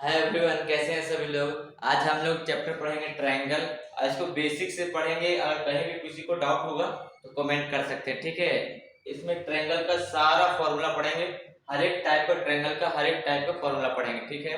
Hi everyone, कैसे हैं सभी लोग। आज हम लोग चैप्टर पढ़ेंगे ट्रायंगल और इसको बेसिक से पढ़ेंगे। अगर कहीं भी किसी को डाउट होगा तो कमेंट कर सकते हैं, ठीक है। इसमें ट्रायंगल का सारा फॉर्मूला पढ़ेंगे, हर एक टाइप का ट्रायंगल का हर एक टाइप का फॉर्मूला पढ़ेंगे, ठीक है।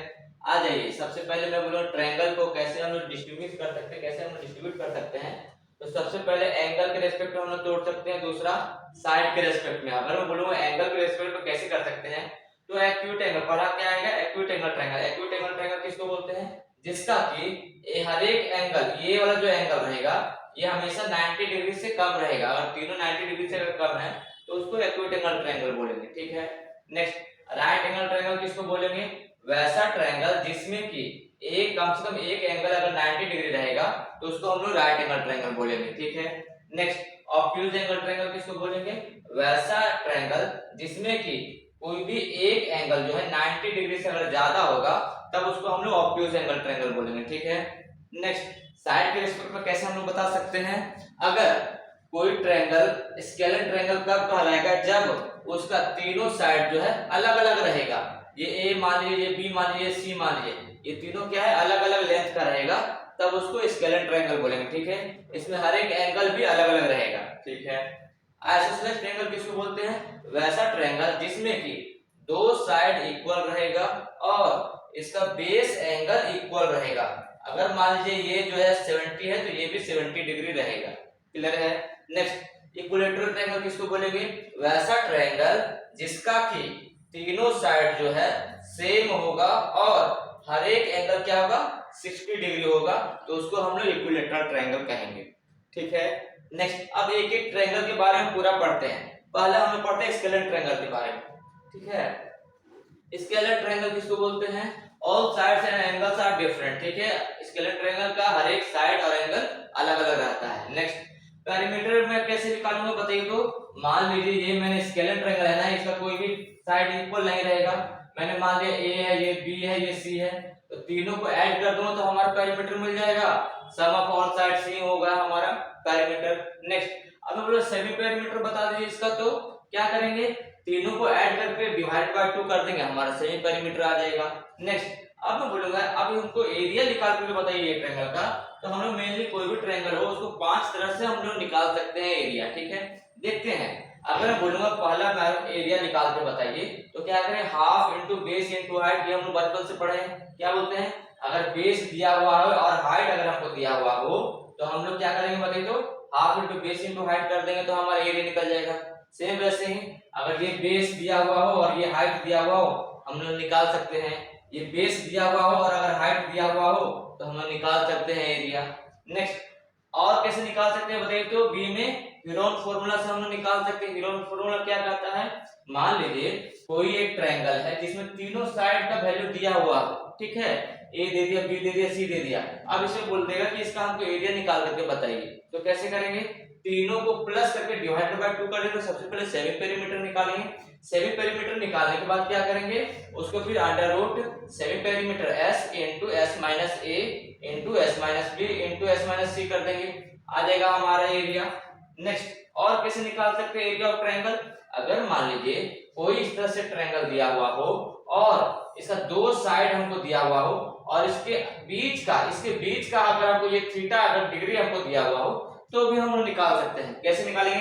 आ जाइए, सबसे पहले मैं बोलूँ ट्रायंगल को कैसे हम लोग डिस्ट्रीब्यूट कर सकते हैं, कैसे हम लोग डिस्ट्रीब्यूट कर सकते हैं। तो सबसे पहले एंगल के रेस्पेक्ट में हम लोग तोड़ सकते हैं, दूसरा साइड के रेस्पेक्ट में। अगर मैं बोलूँ एंगल के रेस्पेक्ट में कैसे कर सकते हैं, तो एक्यूट एंगल पढ़ा क्या आएगा, acute angle triangle. Acute angle triangle किसको बोलते हैं, जिसका कि हर एक एंगल, ये वाला जो एंगल रहेगा ये हमेशा 90 डिग्री से कम रहेगा। अगर तीनों 90 डिग्री से अगर कम है तो उसको एक्यूट एंगल ट्रायंगल बोलेंगे, ठीक है। नेक्स्ट राइट एंगल ट्रायंगल किसको बोलेंगे, वैसा ट्रायंगल जिसमें कि एक कम से कम एक एंगल अगर 90 डिग्री रहेगा तो उसको हम लोग राइट एंगल ट्रायंगल बोलेंगे, ठीक है। नेक्स्ट ऑब्ट्यूज एंगल ट्रायंगल किसको बोलेंगे, वैसा ट्रायंगल जिसमें कि कोई भी एक एंगल जो है 90 डिग्री से अगर ज्यादा होगा तब उसको हम लोग ऑब्ट्यूज एंगल ट्रायंगल बोलेंगे, ठीक है। नेक्स्ट साइड के रिस्पेक्ट में कैसे हम लोग बता सकते हैं, अगर कोई ट्रायंगल स्केलर ट्रायंगल कब कहलाएगा, जब उसका तीनों साइड जो है अलग अलग रहेगा। ये ए मान लीजिए, ये बी मान लीजिए, सी मान लीजिए, ये तीनों क्या है अलग अलग लेंथ का रहेगा, तब उसको स्केलर ट्रायंगल बोलेंगे, ठीक है। इसमें हर एक एंगल भी अलग अलग रहेगा, ठीक है। आइसोसेलेस ट्रायंगल किसको बोलते हैं, वैसा ट्रायंगल जिसमें कि दो साइड इक्वल रहेगा और इसका बेस एंगल इक्वल रहेगा। अगर मान लीजिए ये जो है 70 है तो ये भी 70 डिग्री रहेगा, क्लियर है। नेक्स्ट इक्विलेटरल ट्रायंगल किसको बोलेंगे, वैसा ट्रायंगल जिसका कि तीनों साइड जो है सेम होगा और हर एक एंगल क्या होगा 60 डिग्री होगा, तो उसको हम लोग इक्विलेटरल ट्रायंगल कहेंगे, ठीक है। नेक्स्ट अब एक एक ट्रायंगल के बारे में पूरा पढ़ते हैं। पहले हम लोग पढ़ते हैं स्केलर ट्रायंगल के बारे में, ठीक है। स्केलर ट्रायंगल किसको बोलते हैं, all sides and angles are different, ठीक है। स्केलर ट्रायंगल का हर एक साइड और एंगल अलग अलग रहता है। नेक्स्ट पेरीमीटर में कैसे निकालूंगा बताइए। तो मान लीजिए ये मैंने स्केलर ट्रायंगल है ना, इसका कोई भी साइड इक्वल नहीं रहेगा। मैंने मान लिया ए है, ये बी है, ये सी है, तो तीनों को ऐड कर दूंगा तो हमारा पेरीमीटर मिल जाएगा। सम ऑफ ऑल साइड सी होगा हमारा पेरीमीटर। नेक्स्ट अब हम लोग सेमी पेरीमीटर बता दीजिए इसका, तो क्या करेंगे, तीनों को ऐड करके डिवाइड बाय 2 कर देंगे, हमारा सेमी पेरीमीटर आ जाएगा। नेक्स्ट अब मैं बोलूंगा अब हमको एरिया निकाल के बताइए ये ट्रायंगल का। तो हम लोग मेनली कोई भी ट्रायंगल हो उसको 5 तरह से हम लोग निकाल सकते हैं एरिया, ठीक है। देखते हैं, अगर मैं बोलूंगा पहला मैं एरिया निकाल के बताइए, तो क्या करें, half into base into height, ये हम लोग बचपन से पढ़े हैं। क्या बोलते हैं, अगर बेस दिया हुआ हो और हाइट अगर हमको दिया हुआ हो तो हम लोग क्या करेंगे बताइए, तो half into base into height कर देंगे तो हमारा एरिया निकल जाएगा। सेम वैसे ही अगर ये बेस दिया हुआ हो और ये हाइट दिया हुआ हो हम लोग निकाल सकते हैं। ये बेस दिया हुआ हो और अगर हाइट दिया हुआ हो तो हम लोग निकाल सकते हैं एरिया। नेक्स्ट और कैसे निकाल सकते हैं बताइए, तो बी में हीरोन फॉर्मूला से हम लोग निकाल सकते हैं। हीरोन फॉर्मूला क्या कहता है, मान लीजिए कोई एक ट्रायंगल है जिसमें तीनों साइड का वैल्यू दिया हुआ हो, ठीक है। ए दे दिया, बी दे दिया, सी दे दिया। अब इसे बोल देगा कि इसका हमको एरिया निकाल करके बताइए। तो कैसे करेंगे, तीनों को प्लस करके डिवाइड बाय 2 कर देंगे। सबसे पहले सेमी पेरीमीटर निकालेंगे। सेमी पेरीमीटर निकालने के बाद क्या करेंगे, उसको फिर under root semi perimeter s into S minus A into S minus B into S minus C कर देंगे, आ जाएगा हमारा एरिया। नेक्स्ट और कैसे निकाल सकते हैं एरिया ऑफ ट्रायंगल, अगर मान लीजिए कोई इस तरह से ट्रायंगल दिया हुआ हो और इसका दो साइड हमको दिया हुआ हो और इसके बीच का अगर हमको ये थीटा अगर डिग्री हमको दिया हुआ हो तो भी हम लोग निकाल सकते हैं। कैसे निकालेंगे,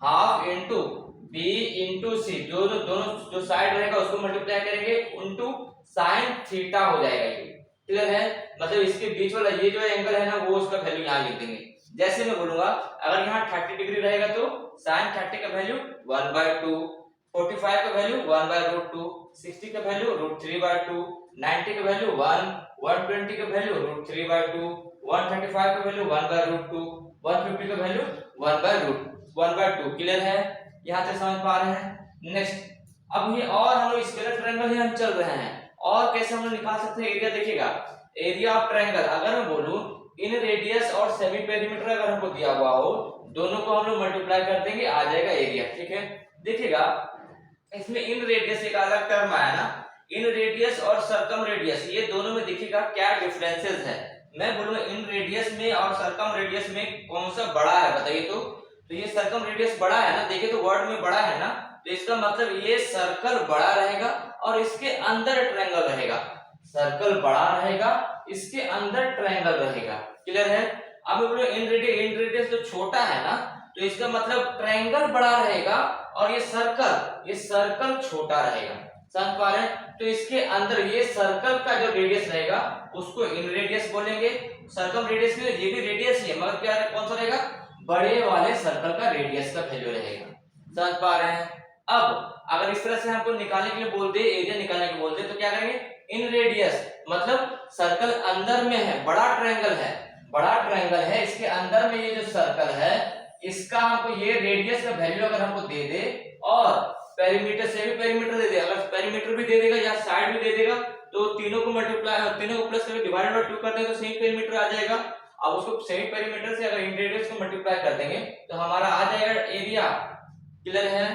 हाफ इंटू बी इंटू सी, दोनों जो साइड रहेगा उसको मल्टीप्लाई करेंगे इंटू साइन थीटा हो जाएगा। ये क्लियर है, मतलब इसके बीच वाला ये जो एंगल है ना वो उसका वैल्यू यहाँ लिख देंगे। जैसे मैं बोलूंगा अगर यहाँ 30 डिग्री रहेगा तो साइन 30 का वैल्यू 1/2, 45 का वैल्यू 1/√2, 60 का वैल्यू √3/2, 90 का वैल्यू 1, 120 का वैल्यू √3/2, 135 का वैल्यू 1/√2, 150 का वैल्यू 1/2। क्लियर है, यहाँ तक समझ पा रहे हैं। नेक्स्ट अब ये और हम लोग स्केलर ट्रायंगल ही हम चल रहे हैं, और कैसे हम लोग निकाल सकते हैं एरिया। देखिएगा एरिया ऑफ ट्रायंगल अगर मैं बोलूं इन रेडियस और सेमी पेरीमीटर अगर हमको दिया हुआ हो दोनों को हम लोग मल्टीप्लाई कर देंगे, आ जाएगा एरिया, ठीक है। देखिएगा इसमें इन रेडियस एक अलग टर्म आया ना, इन रेडियस और सर्कम रेडियस, ये दोनों में देखिएगा क्या डिफरेंसेस है। मैं बोलूंगा इन रेडियस में और सर्कम रेडियस में कौन सा बड़ा है बताइए। तो ये सर्कम रेडियस बड़ा है ना, देखिए तो वर्ड में बड़ा है ना, तो इसका मतलब ये सर्कल बड़ा रहेगा और इसके अंदर ट्रायंगल रहेगा। सर्कल बड़ा रहेगा, इसके अंदर ट्रायंगल रहेगा। क्लियर है? अब बोलो इन रेडियस जो छोटा है ना, तो इसका मतलब ट्रायंगल बड़ा रहेगा और ये सर्कल छोटा रहेगा। समझ पा रहे हैं? तो इसके अंदर ये सर्कल का जो रेडियस रहेगा उसको इन रेडियस बोलेंगे। सर्कम रेडियस में ये भी रेडियस ही है, मगर क्या कौन सा रहेगा? बड़े वाले सर्कल का रेडियस का वैल्यू रहेगा। समझ पा रहे हैं? अब अगर इस तरह से हमको निकालने के लिए बोल दे, एरिया निकालने के लिए बोल दे, तो क्या करेंगे? इन रेडियस मतलब सर्कल अंदर में है, बड़ा ट्रायंगल है, इसके अंदर में ये जो सर्कल है इसका हमको ये रेडियस का वैल्यू अगर हमको दे दे और पेरीमीटर से भी पेरीमीटर दे दे, अगर पेरीमीटर भी दे देगा या साइड भी दे देगा तो तीनों को प्लस करके डिवाइड बाय 2 कर देंगे तो सेमी पेरीमीटर आ जाएगा। अब उसको सेमी पेरीमीटर से अगर इन रेडियस को मल्टीप्लाई कर देंगे तो हमारा आ जाएगा एरिया। क्लियर है?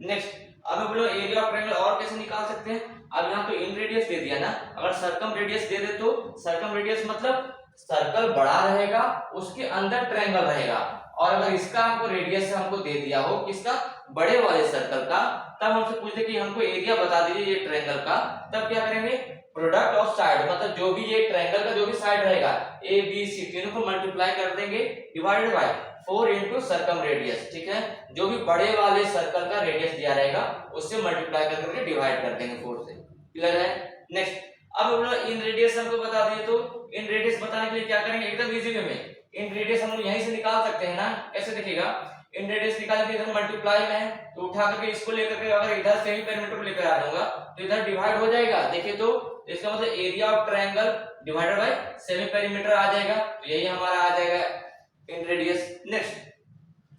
नेक्स्ट अब बोलो एरिया ऑफ ट्रायंगल और कैसे निकाल सकते हैं? अब यहाँ तो इन रेडियस दे दिया ना, अगर सर्कम रेडियस दे दे तो सर्कम रेडियस मतलब सर्कल बड़ा रहेगा, उसके अंदर ट्रायंगल रहेगा। और अगर इसका हमको रेडियस हमको दे दिया हो, किसका? बड़े वाले सर्कल का, तब हमसे पूछे कि हमको एरिया बता दीजिए ये ट्रायंगल का, तब क्या करेंगे? प्रोडक्ट ऑफ साइड मतलब जो भी ये ट्रायंगल का जो भी साइड रहेगा ए बी सी तीनों को मल्टीप्लाई कर देंगे divided by 4 into circum radius. ठीक है? जो भी बड़े वाले सर्कल का रेडियस दिया रहेगा उससे मल्टीप्लाई करके डिवाइड कर देंगे 4 से। क्लियर है? नेक्स्ट अब हम लोग इन रेडियस हमको बता दिए, तो इन रेडियस बताने के लिए क्या करेंगे? एकदम इजी वे में इन रेडियस हम लोग यहीं से निकाल सकते हैं ना। कैसे देखिएगा? इन रेडियस निकालने के इधर मल्टीप्लाई में है तो उठा करके इसको लेकर के अगर इधर सेमी पेरीमीटर को लेकर आ जाऊंगा तो इधर डिवाइड हो जाएगा। देखिए तो इसका मतलब area of triangle divided by semi perimeter आ जाएगा, तो यही हमारा आ जाएगा inradius. Next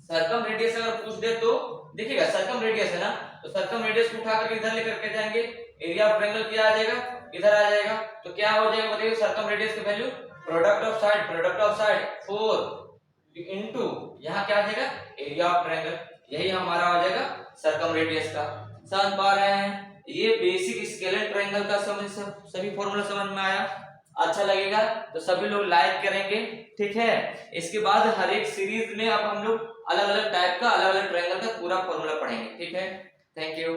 circumradius अगर पूछ दे तो देखिएगा सर्कम रेडियस है ना, तो सर्कम रेडियस को उठा करके इधर लेकर के जाएंगे, एरिया ऑफ ट्रायंगल क्या आ जाएगा? इधर आ जाएगा। तो क्या हो जाएगा बताइए? सर्कम रेडियस की value product of side 4 into यहां क्या आ जाएगा? Area of triangle. यही हमारा आ जाएगा सर्कम रेडियस का। समझ पा रहे हैं? ये बेसिक स्केलर ट्रायंगल का सभी फॉर्मूला समझ में आया? अच्छा लगेगा तो सभी लोग लाइक करेंगे। ठीक है? इसके बाद हर एक सीरीज में अब हम लोग अलग अलग टाइप का अलग अलग ट्रायंगल का पूरा फॉर्मूला पढ़ेंगे। ठीक है? Thank you.